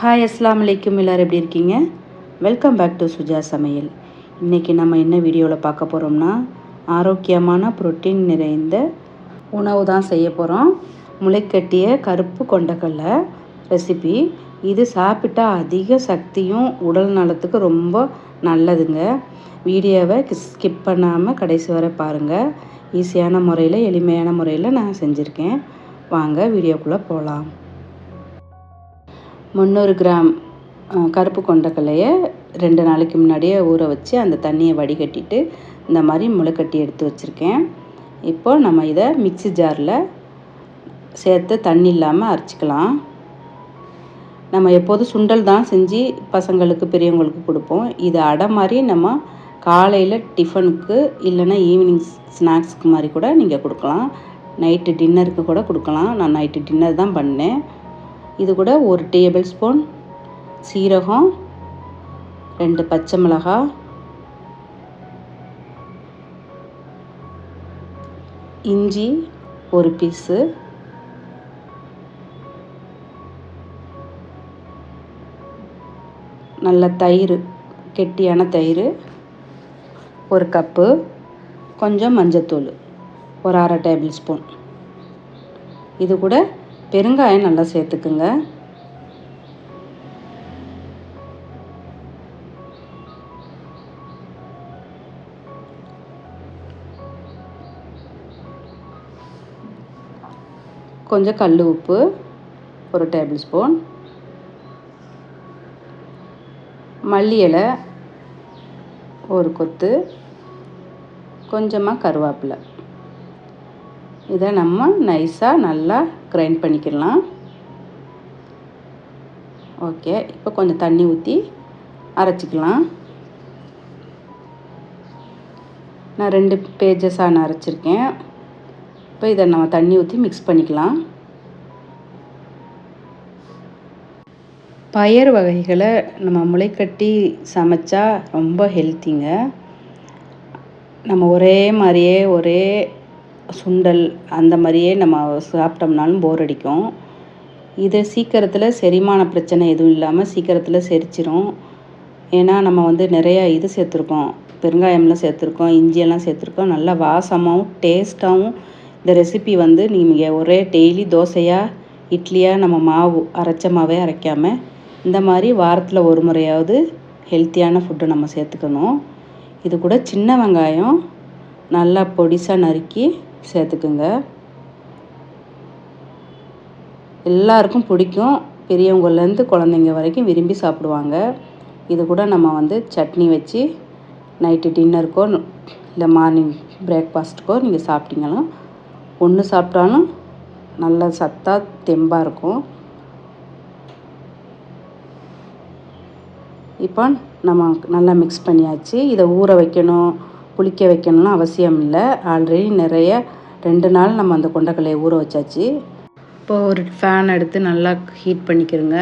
Hi அஸ்ஸலாமு அலைக்கும். எல்லோரும் எப்படி இருக்கீங்க? வெல்கம் பேக் டு சுஜா சமையல். இன்றைக்கி நம்ம என்ன வீடியோவில் பார்க்க போகிறோம்னா, ஆரோக்கியமான புரோட்டீன் நிறைந்த உணவு தான் செய்ய போகிறோம். முளைக்கட்டிய கருப்பு கொண்டக்கடலை ரெசிபி. இது சாப்பிட்டா அதிக சக்தியும் உடல் நலத்துக்கு ரொம்ப நல்லதுங்க. வீடியோவை ஸ்கிப் பண்ணாமல் கடைசி வரை பாருங்கள். ஈஸியான முறையில், எளிமையான முறையில் நான் செஞ்சுருக்கேன். வாங்க வீடியோக்குள்ளே போகலாம். 300 கிராம் கருப்பு கொண்டக்கடலையை 2 நாளைக்கு முன்னாடியே ஊற வச்சு அந்த தண்ணியை வடிகட்டிட்டு இந்த மாதிரி முளைக்கட்டி எடுத்து வச்சுருக்கேன். இப்போது நம்ம இதை மிக்ஸி ஜாரில் சேர்த்து தண்ணி இல்லாமல் அரைச்சிக்கலாம். நம்ம எப்போதும் சுண்டல் தான் செஞ்சு பசங்களுக்கு பெரியவங்களுக்கு கொடுப்போம். இது அடை மாதிரி நம்ம காலையில் டிஃபனுக்கு இல்லைன்னா ஈவினிங் ஸ்நாக்ஸுக்கு மாதிரி கூட நீங்கள் கொடுக்கலாம். நைட்டு டின்னருக்கு கூட கொடுக்கலாம். நான் நைட்டு டின்னர் தான் பண்ணேன். இது கூட 1 டேபிள் ஸ்பூன் சீரகம், 2 பச்சை மிளகாய், இஞ்சி 1 பீஸு, நல்ல தயிர், கெட்டியான தயிர் 1 கப்பு, கொஞ்சம் மஞ்சத்தூள் 1/2 டேபிள் ஸ்பூன். இது கூட பெருங்காயம் நல்லா சேர்த்துக்குங்க. கொஞ்சம் கல் உப்பு 1 டேபிள் ஸ்பூன், மல்லி இலை 1 கொத்து, கொஞ்சமாக கருவேப்பிலை. இதை நம்ம நைஸாக நல்லா கிரைண்ட் பண்ணிக்கலாம். ஓகே, இப்போ கொஞ்சம் தண்ணி ஊற்றி அரைச்சிக்கலாம். நான் 2 பேஜஸாக நான் அரைச்சிருக்கேன். இப்போ இதை நம்ம தண்ணி ஊற்றி மிக்ஸ் பண்ணிக்கலாம். பயறு வகைகளை நம்ம முளைக்கட்டி சமைச்சா ரொம்ப ஹெல்த்திங்க. நம்ம ஒரே மாதிரியே ஒரே சுண்டல் அந்த மாதிரியே நம்ம சாப்பிட்டோம்னாலும் போர் அடிக்கும். இது சீக்கிரத்தில் செரிமான பிரச்சனை எதுவும் இல்லாமல் சீக்கிரத்தில் செரிச்சிரும். ஏன்னா நம்ம நிறையா இது சேர்த்துருக்கோம், பெருங்காயம்லாம் சேர்த்துருக்கோம், இஞ்சியெல்லாம் சேர்த்துருக்கோம். நல்லா வாசமாகவும் டேஸ்ட்டாகவும் இந்த ரெசிபி நீங்கள் ஒரே டெய்லி தோசையாக இட்லியாக நம்ம மாவு அரைச்ச மாவே அரைக்காமல் இந்த மாதிரி வாரத்தில் ஒரு முறையாவது ஹெல்த்தியான ஃபுட்டு நம்ம சேர்த்துக்கணும். இது கூட சின்ன வெங்காயம் நல்லா பொடிசாக நறுக்கி சேர்த்துக்குங்க. எல்லாருக்கும் பிடிக்கும். பெரியவங்கலேருந்து குழந்தைங்க வரைக்கும் விரும்பி சாப்பிடுவாங்க. இது கூட நம்ம சட்னி வச்சு நைட்டு டின்னருக்கோ இல்லை மார்னிங் பிரேக்ஃபாஸ்ட்டுக்கோ நீங்கள் சாப்பிட்டீங்களும் ஒன்று சாப்பிட்டாலும் நல்ல சத்தாக தெம்பாக இருக்கும். இப்போ நம்ம நல்லா மிக்ஸ் பண்ணியாச்சு. இதை ஊற வைக்கணும், புளிக்க வைக்கணும்னு அவசியம் இல்லை. ஆல்ரெடி நிறைய 2 நாள் நம்ம அந்த கொண்டக்கடலையை ஊற வச்சாச்சு. இப்போ ஒரு ஃபேன் எடுத்து நல்லா ஹீட் பண்ணிக்கிறோங்க.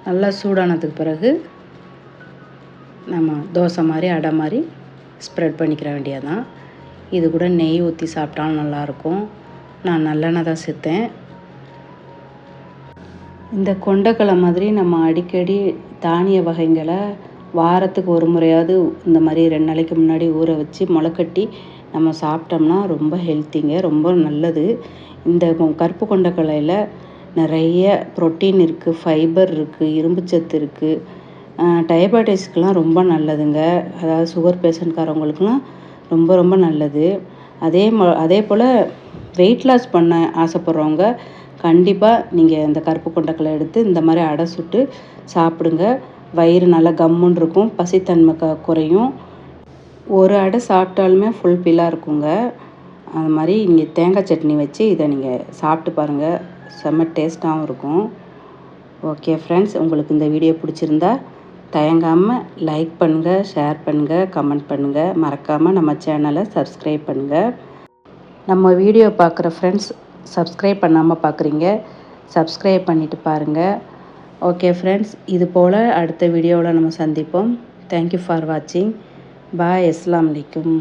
நல்லா சூடானதுக்கு பிறகு நம்ம தோசை மாதிரி அடை மாதிரி ஸ்ப்ரெட் பண்ணிக்கிற வேண்டியதான். இது கூட நெய் ஊற்றி சாப்பிட்டாலும் நல்லாயிருக்கும். நான் நல்லெண்ணெய் தான் சேர்த்தேன். இந்த கொண்டக்கடலை மாதிரி நம்ம அடிக்கடி தானிய வகைகளை வாரத்துக்கு ஒரு முறையாவது இந்த மாதிரி 2 நாளைக்கு முன்னாடி ஊற வச்சு முளைக்கட்டி நம்ம சாப்பிட்டோம்னா ரொம்ப ஹெல்த்திங்க, ரொம்ப நல்லது. இந்த கருப்பு கொண்டக்கடலையில் நிறைய ப்ரோட்டீன் இருக்குது, ஃபைபர் இருக்குது, இரும்புச்சத்து இருக்குது. டயபெட்டிஸ்க்கெலாம் ரொம்ப நல்லதுங்க. அதாவது சுகர் பேஷண்ட்காரவங்களுக்குலாம் ரொம்ப ரொம்ப நல்லது. அதே போல் வெயிட் லாஸ் பண்ண ஆசைப்பட்றவங்க கண்டிப்பாக நீங்கள் இந்த கருப்பு கொண்டக்கடலை எடுத்து இந்த மாதிரி அடை சுட்டு சாப்பிடுங்க. வயிறு நல்லா கம்முன்னு இருக்கும், பசித்தன்மை குறையும். ஒரு அடை சாப்பிட்டாலுமே ஃபுல்ஃபில்லாக இருக்குங்க. அது மாதிரி நீங்கள் தேங்காய் சட்னி வச்சு இதை நீங்கள் சாப்பிட்டு பாருங்கள், செம்ம டேஸ்ட்டாகவும் இருக்கும். ஓகே ஃப்ரெண்ட்ஸ், உங்களுக்கு இந்த வீடியோ பிடிச்சிருந்தா தயங்காமல் லைக் பண்ணுங்கள், ஷேர் பண்ணுங்கள், கமெண்ட் பண்ணுங்கள். மறக்காமல் நம்ம சேனலை சப்ஸ்கிரைப் பண்ணுங்கள். நம்ம வீடியோ பார்க்குற ஃப்ரெண்ட்ஸ் சப்ஸ்கிரைப் பண்ணாமல் பார்க்குறீங்க, சப்ஸ்கிரைப் பண்ணிவிட்டு பாருங்கள். ஓகே ஃப்ரெண்ட்ஸ், இது போல் அடுத்த வீடியோவில் நம்ம சந்திப்போம். தேங்க்யூ ஃபார் வாட்சிங். பாய். அஸ்ஸலாமு அலைக்கும்.